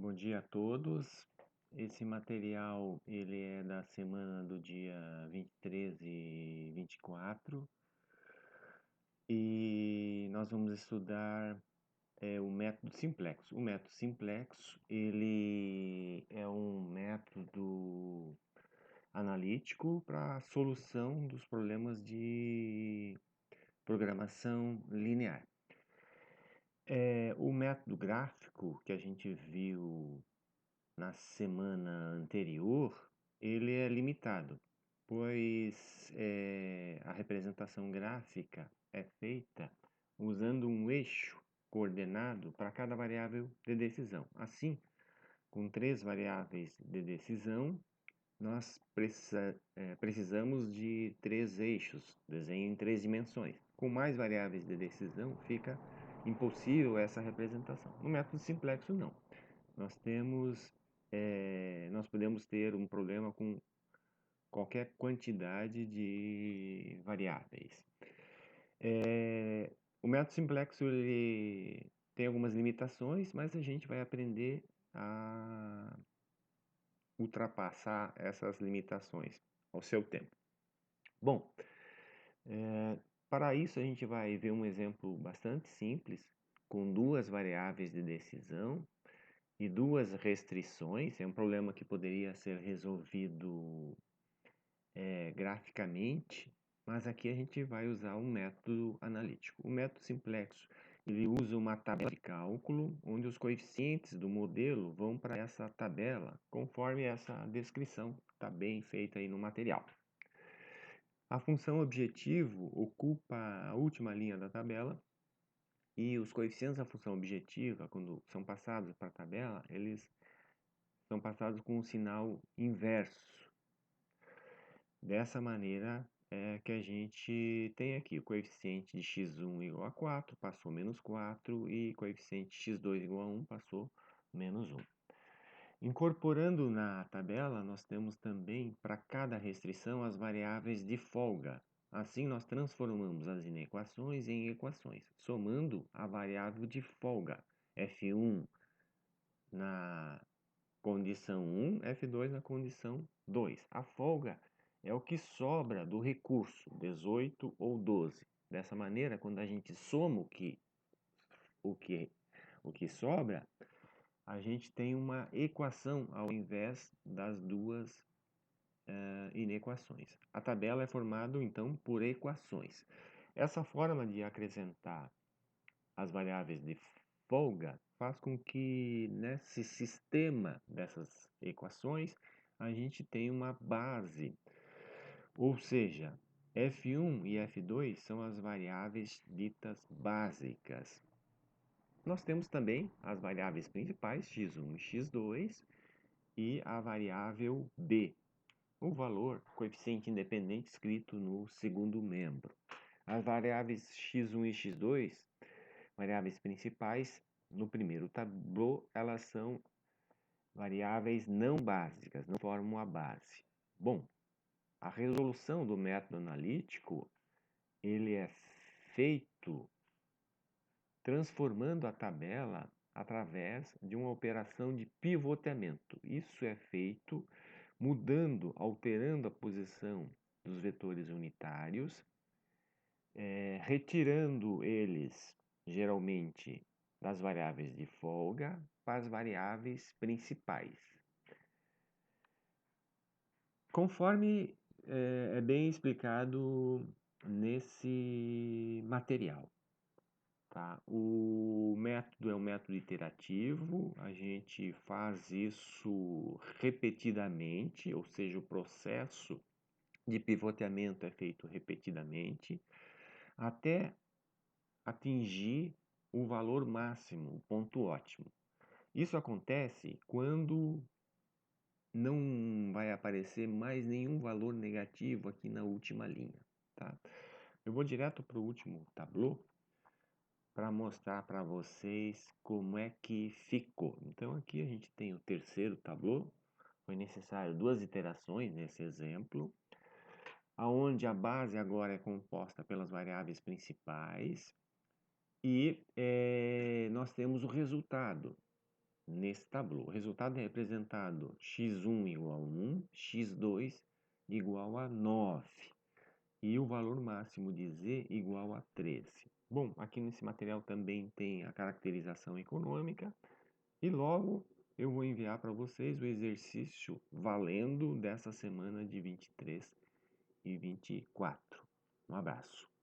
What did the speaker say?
Bom dia a todos. Esse material ele é da semana do dia 23 e 24 e nós vamos estudar o método Simplexo. O método Simplexo ele é um método analítico para a solução dos problemas de programação linear. O método gráfico que a gente viu na semana anterior, ele é limitado, pois a representação gráfica é feita usando um eixo coordenado para cada variável de decisão. Assim, com 3 variáveis de decisão, nós precisamos de 3 eixos, desenho em 3 dimensões. Com mais variáveis de decisão, fica impossível essa representação. No método simplexo, não. Nós podemos ter um problema com qualquer quantidade de variáveis. O método simplexo ele tem algumas limitações, mas a gente vai aprender a ultrapassar essas limitações ao seu tempo. Bom, para isso a gente vai ver um exemplo bastante simples, com 2 variáveis de decisão e 2 restrições. É um problema que poderia ser resolvido graficamente, mas aqui a gente vai usar um método analítico. O método simplexo ele usa uma tabela de cálculo, onde os coeficientes do modelo vão para essa tabela, conforme essa descrição está bem feita aí no material. A função objetivo ocupa a última linha da tabela, e os coeficientes da função objetiva, quando são passados para a tabela, eles são passados com um sinal inverso. Dessa maneira é que a gente tem aqui o coeficiente de x1 igual a 4, passou menos 4, e coeficiente x2 igual a 1, passou menos 1. Incorporando na tabela, nós temos também para cada restrição as variáveis de folga. Assim, nós transformamos as inequações em equações, somando a variável de folga, f1 na condição 1, f2 na condição 2. A folga é o que sobra do recurso, 18 ou 12. Dessa maneira, quando a gente soma o que sobra, a gente tem uma equação ao invés das duas inequações. A tabela é formada, então, por equações. Essa forma de acrescentar as variáveis de folga faz com que nesse sistema dessas equações a gente tenha uma base, ou seja, f1 e f2 são as variáveis ditas básicas. Nós temos também as variáveis principais, x1 e x2, e a variável b, o valor coeficiente independente escrito no segundo membro. As variáveis x1 e x2, variáveis principais, no primeiro tablô, elas são variáveis não básicas, não formam a base. Bom, a resolução do método analítico, ele é feito transformando a tabela através de uma operação de pivoteamento. Isso é feito mudando, alterando a posição dos vetores unitários, retirando eles, geralmente, das variáveis de folga para as variáveis principais. Conforme é bem explicado nesse material. Tá? O método é um método iterativo, a gente faz isso repetidamente, ou seja, o processo de pivoteamento é feito repetidamente, até atingir o valor máximo, o ponto ótimo. Isso acontece quando não vai aparecer mais nenhum valor negativo aqui na última linha. Tá? Eu vou direto para o último tablô para mostrar para vocês como é que ficou. Então aqui a gente tem o terceiro tablô, foi necessário 2 iterações nesse exemplo, aonde a base agora é composta pelas variáveis principais e nós temos o resultado. nesse tabuleiro. O resultado é representado x1 igual a 1, x2 igual a 9 e o valor máximo de z igual a 13. Bom, aqui nesse material também tem a caracterização econômica e logo eu vou enviar para vocês o exercício valendo dessa semana de 23 e 24. Um abraço.